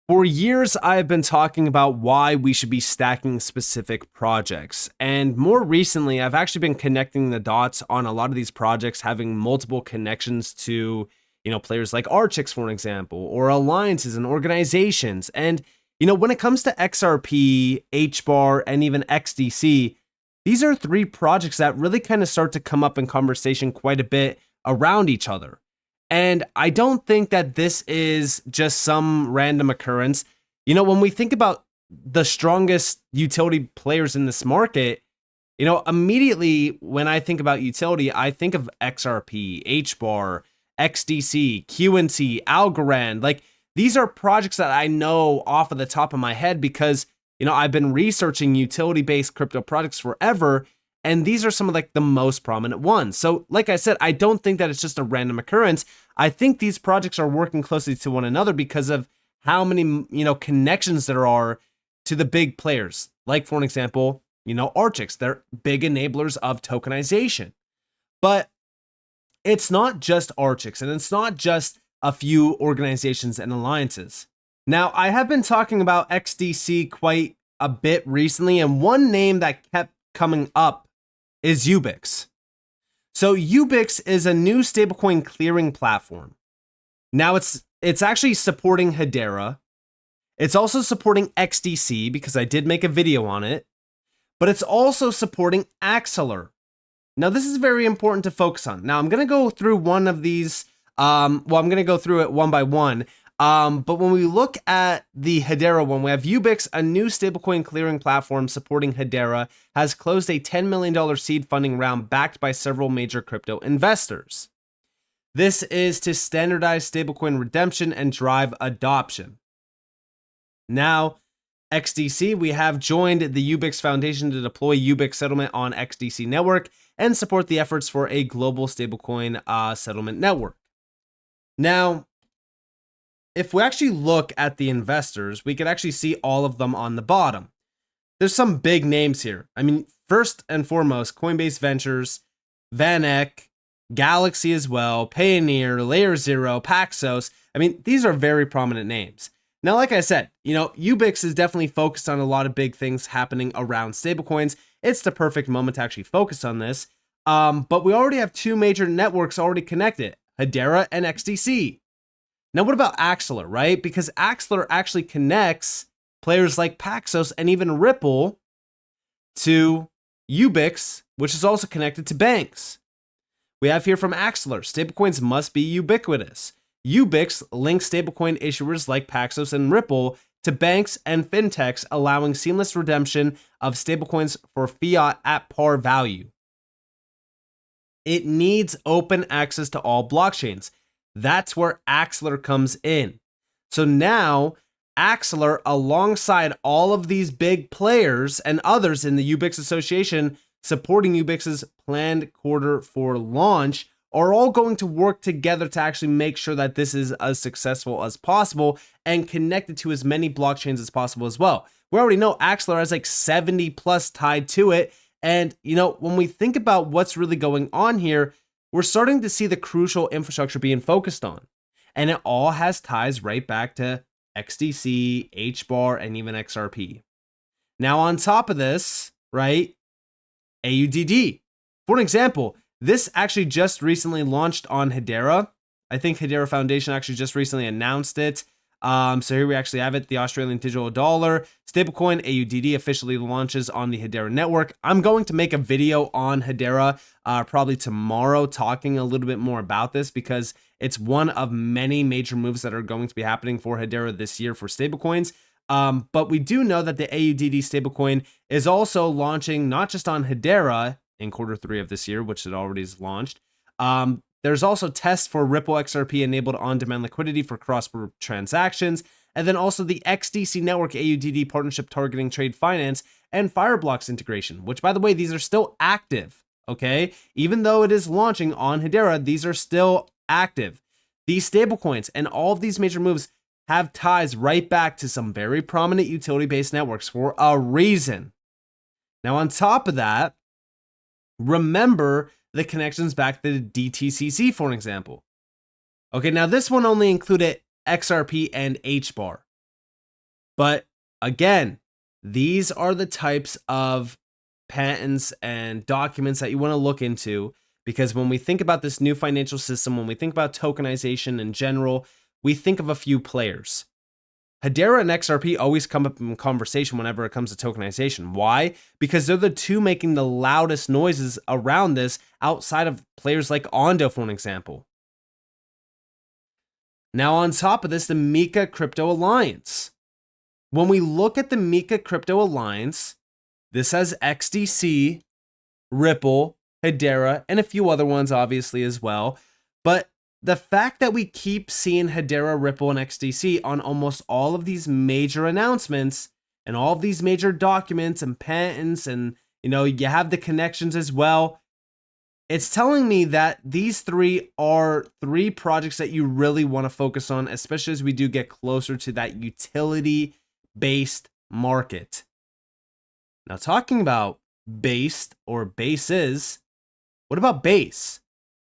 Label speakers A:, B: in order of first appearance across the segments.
A: For years, I have been talking about why we should be stacking specific projects. And more recently, I've actually been connecting the dots on a lot of these projects having multiple connections to, players like Archix, for example, or alliances and organizations. And, when it comes to XRP, HBAR, and even XDC, these are three projects that really kind of start to come up in conversation quite a bit around each other. And I don't think that this is just some random occurrence. When we think about the strongest utility players in this market, immediately when I think about utility, I think of XRP, HBAR, XDC, QNC, Algorand. Like, these are projects that I know off of the top of my head because, I've been researching utility-based crypto products forever. And these are some of the most prominent ones. So like I said, I don't think that it's just a random occurrence. I think these projects are working closely to one another because of how many, connections there are to the big players. Like, for example, Archix, they're big enablers of tokenization. But it's not just Archix, and it's not just a few organizations and alliances. Now, I have been talking about XDC quite a bit recently, and one name that kept coming up is Ubix. So Ubix is a new stablecoin clearing platform. Now it's actually supporting Hedera. It's also supporting XDC because I did make a video on it, but it's also supporting Axelar. Now this is very important to focus on. Now I'm going to go through one of these. I'm going to go through it one by one. But when we look at the Hedera one, we have Ubix, a new stablecoin clearing platform supporting Hedera, has closed a $10 million seed funding round backed by several major crypto investors. This is to standardize stablecoin redemption and drive adoption. Now, XDC, we have joined the Ubix Foundation to deploy Ubix settlement on XDC network and support the efforts for a global stablecoin settlement network. Now, if we actually look at the investors, we could actually see all of them on the bottom. There's some big names here. I mean, first and foremost, Coinbase Ventures, VanEck, Galaxy as well, Payoneer, Layer Zero, Paxos. I mean, these are very prominent names. Now, like I said, Ubix is definitely focused on a lot of big things happening around stablecoins. It's the perfect moment to actually focus on this. But we already have two major networks already connected, Hedera and XDC. Now, what about Axelar, right? Because Axelar actually connects players like Paxos and even Ripple to Ubix, which is also connected to banks. We have here from Axelar, stablecoins must be ubiquitous. Ubix links stablecoin issuers like Paxos and Ripple to banks and fintechs, allowing seamless redemption of stablecoins for fiat at par value. It needs open access to all blockchains. That's where Axelar comes in. So now, Axelar, alongside all of these big players and others in the Ubix Association supporting Ubix's planned quarter for launch, are all going to work together to actually make sure that this is as successful as possible and connected to as many blockchains as possible as well. We already know Axelar has 70 plus tied to it. And, when we think about what's really going on here, we're starting to see the crucial infrastructure being focused on. And it all has ties right back to XDC, HBAR, and even XRP. Now, on top of this, right, AUDD. For example, this actually just recently launched on Hedera. I think Hedera Foundation actually just recently announced it. So here we actually have it. The Australian digital dollar stablecoin AUDD officially launches on the Hedera network. I'm going to make a video on Hedera probably tomorrow talking a little bit more about this because it's one of many major moves that are going to be happening for Hedera this year for stablecoins. But we do know that the AUDD stablecoin is also launching not just on Hedera in Q3 of this year, which it already is launched. There's also tests for Ripple XRP enabled on-demand liquidity for cross-border transactions, and then also the XDC network AUDD partnership targeting trade finance and Fireblocks integration, which, by the way, these are still active, okay? Even though it is launching on Hedera, these are still active. These stablecoins and all of these major moves have ties right back to some very prominent utility-based networks for a reason. Now, on top of that, remember the connections back to the DTCC, for example. Okay, now this one only included XRP and HBAR. But again, these are the types of patents and documents that you want to look into, because when we think about this new financial system, when we think about tokenization in general, we think of a few players. Hedera and XRP always come up in conversation whenever it comes to tokenization. Why? Because they're the two making the loudest noises around this outside of players like Ondo, for an example. Now, on top of this, the Mika Crypto Alliance. When we look at the Mika Crypto Alliance, this has XDC, Ripple, Hedera, and a few other ones obviously as well. But the fact that we keep seeing Hedera, Ripple, and XDC on almost all of these major announcements and all of these major documents and patents, and you have the connections as well, it's telling me that these three are three projects that you really want to focus on, especially as we do get closer to that utility-based market. Now, talking about based or bases, what about Base?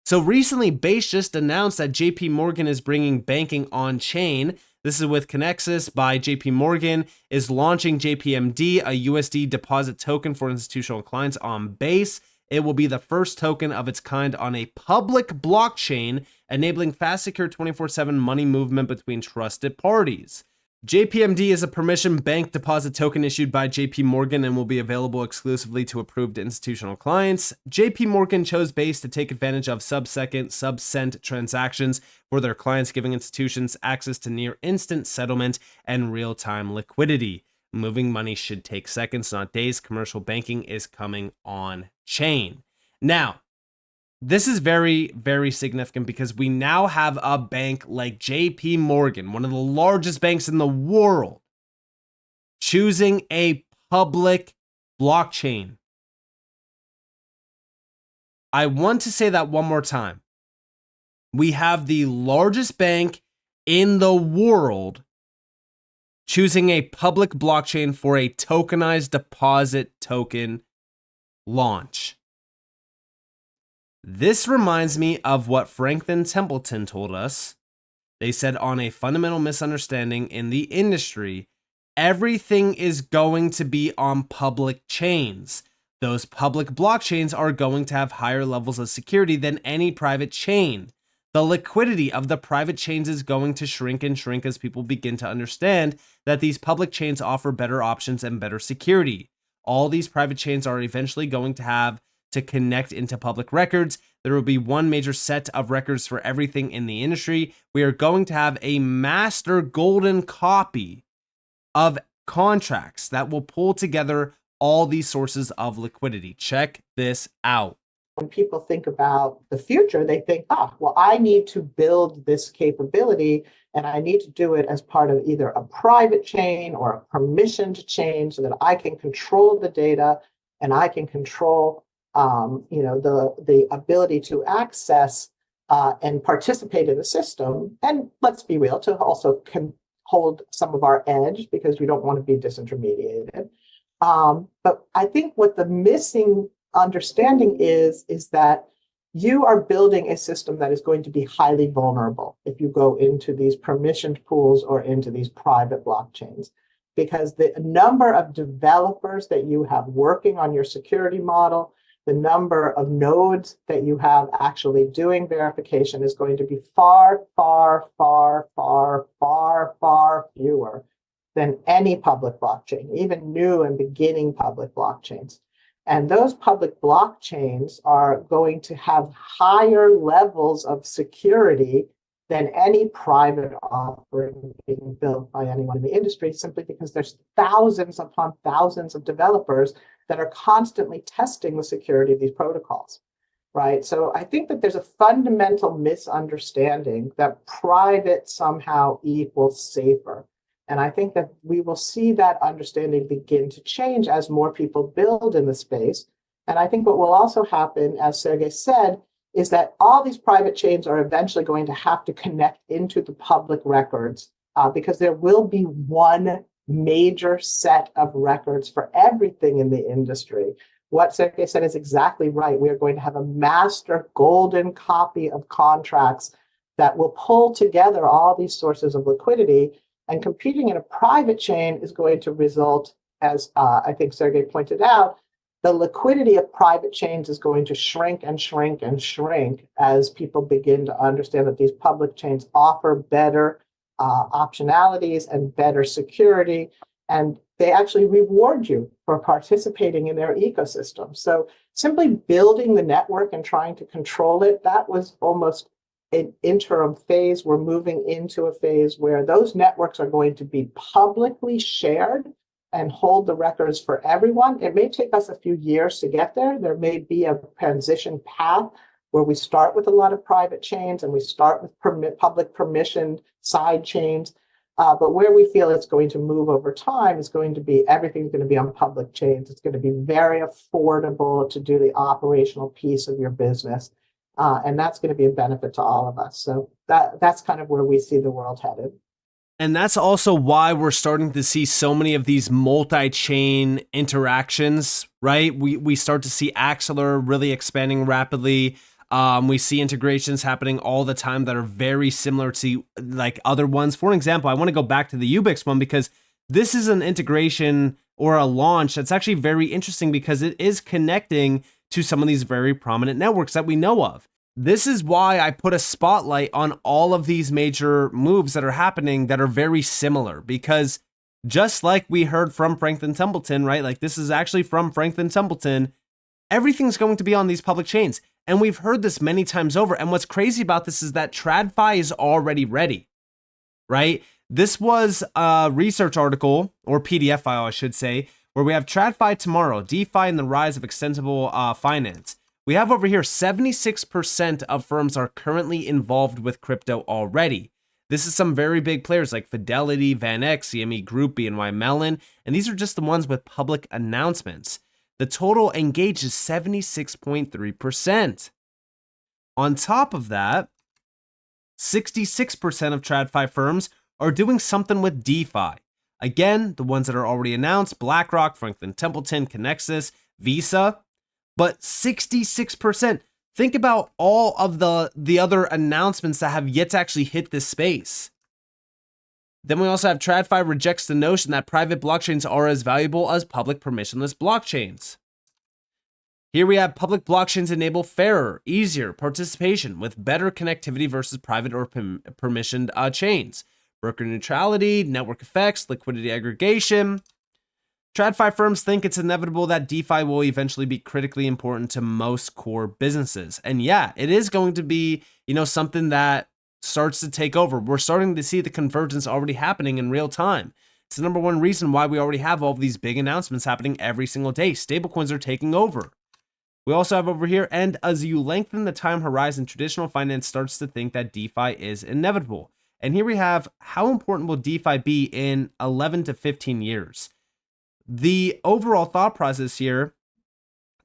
A: So recently, Base just announced that JP Morgan is bringing banking on chain. This is with Connexus by JP Morgan, is launching JPMD, a USD deposit token for institutional clients on Base. It will be the first token of its kind on a public blockchain, enabling fast, secure 24/7 money movement between trusted parties. JPMD is a permission bank deposit token issued by JP Morgan and will be available exclusively to approved institutional clients. JP Morgan chose Base to take advantage of sub-second, sub-cent transactions for their clients, giving institutions access to near instant settlement and real-time liquidity. Moving money should take seconds, not days. Commercial banking is coming on chain. Now, this is very, very significant because we now have a bank like JP Morgan, one of the largest banks in the world, choosing a public blockchain. I want to say that one more time. We have the largest bank in the world choosing a public blockchain for a tokenized deposit token launch. This reminds me of what Franklin Templeton told us. They said, on a fundamental misunderstanding in the industry, everything is going to be on public chains. Those public blockchains are going to have higher levels of security than any private chain. The liquidity of the private chains is going to shrink and shrink as people begin to understand that these public chains offer better options and better security. All these private chains are eventually going to have to connect into public records. There will be one major set of records for everything in the industry. We are going to have a master golden copy of contracts that will pull together all these sources of liquidity. Check this out.
B: When people think about the future, they think, well, I need to build this capability and I need to do it as part of either a private chain or a permissioned chain so that I can control the data and I can control the ability to access and participate in the system. And let's be real, to also hold some of our edge because we don't want to be disintermediated. But I think what the missing understanding is that you are building a system that is going to be highly vulnerable if you go into these permissioned pools or into these private blockchains, because the number of developers that you have working on your security model, the number of nodes that you have actually doing verification is going to be far, far, far, far, far, far fewer than any public blockchain, even new and beginning public blockchains. And those public blockchains are going to have higher levels of security than any private offering being built by anyone in the industry, simply because there's thousands upon thousands of developers that are constantly testing the security of these protocols, right? So I think that there's a fundamental misunderstanding that private somehow equals safer. And I think that we will see that understanding begin to change as more people build in the space. And I think what will also happen, as Sergey said, is that all these private chains are eventually going to have to connect into the public records because there will be one major set of records for everything in the industry. What Sergey said is exactly right. We are going to have a master golden copy of contracts that will pull together all these sources of liquidity. And competing in a private chain is going to result, as I think Sergey pointed out, the liquidity of private chains is going to shrink and shrink and shrink as people begin to understand that these public chains offer better optionalities and better security, and they actually reward you for participating in their ecosystem. So simply building the network and trying to control it, that was almost an interim phase. We're moving into a phase where those networks are going to be publicly shared and hold the records for everyone. It may take us a few years to get there. There may be a transition path where we start with a lot of private chains and we start with public permissioned side chains. But where we feel it's going to move over time is going to be everything's going to be on public chains. It's going to be very affordable to do the operational piece of your business. And that's going to be a benefit to all of us. So that's kind of where we see the world headed.
A: And that's also why we're starting to see so many of these multi-chain interactions, right? We start to see Axelar really expanding rapidly. We see integrations happening all the time that are very similar to like other ones. For example, I want to go back to the Ubix one because this is an integration or a launch that's actually very interesting because it is connecting to some of these very prominent networks that we know of. This is why I put a spotlight on all of these major moves that are happening that are very similar, because just like we heard from Franklin Templeton, right? Like this is actually from Franklin Templeton. Everything's going to be on these public chains. And we've heard this many times over. And what's crazy about this is that Tradfi is already ready, right? This was a research article, or PDF file, I should say, where we have Tradfi tomorrow, DeFi and the rise of extensible finance. We have over here 76% of firms are currently involved with crypto already. This is some very big players like Fidelity, VanEck, CME Group, BNY Mellon, and these are just the ones with public announcements. The total engaged is 76.3%. On top of that, 66% of TradFi firms are doing something with DeFi. Again, the ones that are already announced, BlackRock, Franklin Templeton, Connexus, Visa, but 66%. Think about all of the other announcements that have yet to actually hit this space. Then we also have Tradfi rejects the notion that private blockchains are as valuable as public permissionless blockchains. Here we have public blockchains enable fairer, easier participation with better connectivity versus private or permissioned chains. Broker neutrality, network effects, liquidity aggregation. TradFi firms think it's inevitable that DeFi will eventually be critically important to most core businesses. And yeah, it is going to be, something that starts to take over. We're starting to see the convergence already happening in real time. It's the number one reason why we already have all of these big announcements happening every single day. Stablecoins are taking over. We also have over here, and as you lengthen the time horizon, traditional finance starts to think that DeFi is inevitable. And here we have, how important will DeFi be in 11 to 15 years? The overall thought process here,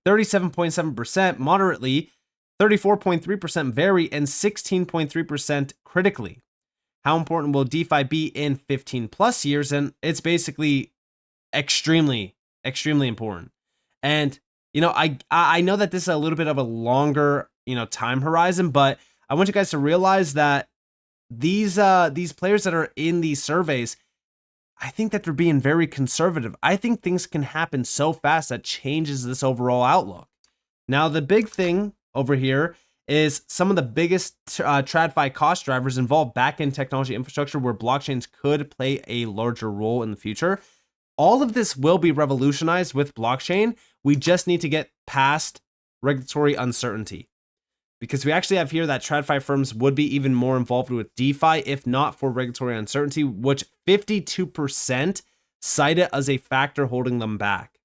A: 37.7% moderately, 34.3% very, and 16.3% critically. How important will DeFi be in 15 plus years? And it's basically extremely, extremely important. And, I know that this is a little bit of a longer, time horizon, but I want you guys to realize that these players that are in these surveys, I think that they're being very conservative. I think things can happen so fast that changes this overall outlook. Now, the big thing over here is some of the biggest TradFi cost drivers involve back-end technology infrastructure where blockchains could play a larger role in the future. All of this will be revolutionized with blockchain. We just need to get past regulatory uncertainty, because we actually have here that TradFi firms would be even more involved with DeFi if not for regulatory uncertainty, which 52% cite it as a factor holding them back.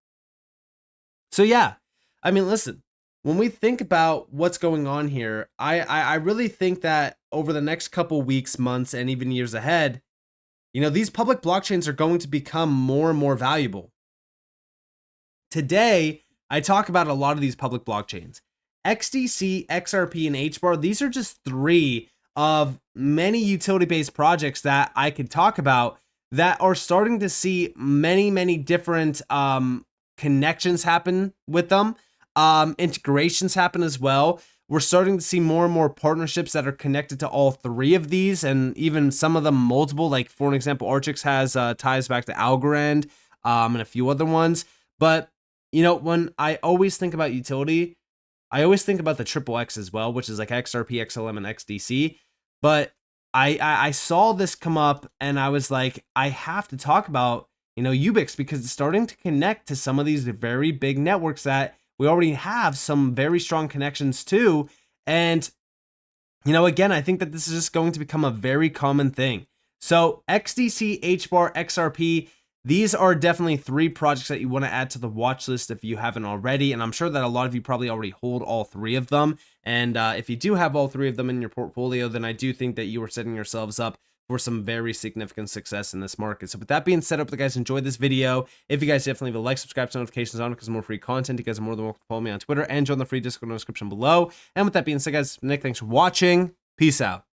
A: So yeah, listen, when we think about what's going on here, I really think that over the next couple weeks, months, and even years ahead, these public blockchains are going to become more and more valuable. Today, I talk about a lot of these public blockchains. XDC, XRP, and HBAR, these are just three of many utility-based projects that I could talk about that are starting to see many, many different connections happen with them. Integrations happen as well. we're starting to see more and more partnerships that are connected to all three of these, and even some of them multiple. Like for an example, Archix has ties back to Algorand and a few other ones. But you know, when I always think about utility, I always think about the triple X as well, which is like XRP, XLM, and XDC. But I saw this come up and I was like, I have to talk about, you know, Ubix, because it's starting to connect to some of these very big networks that we already have some very strong connections to. And, you know, again, I think that this is just going to become a very common thing. So XDC, HBAR, XRP, these are definitely three projects that you want to add to the watch list if you haven't already. And I'm sure that a lot of you probably already hold all three of them. And if you do have all three of them in your portfolio, then I do think that you are setting yourselves up for some very significant success in this market. So with that being said, I hope you guys enjoyed this video. If you guys definitely leave a like, subscribe, turn notifications on because more free content. You guys are more than welcome to follow me on Twitter and join the free Discord in the description below. And with that being said, guys, Nick, thanks for watching. Peace out.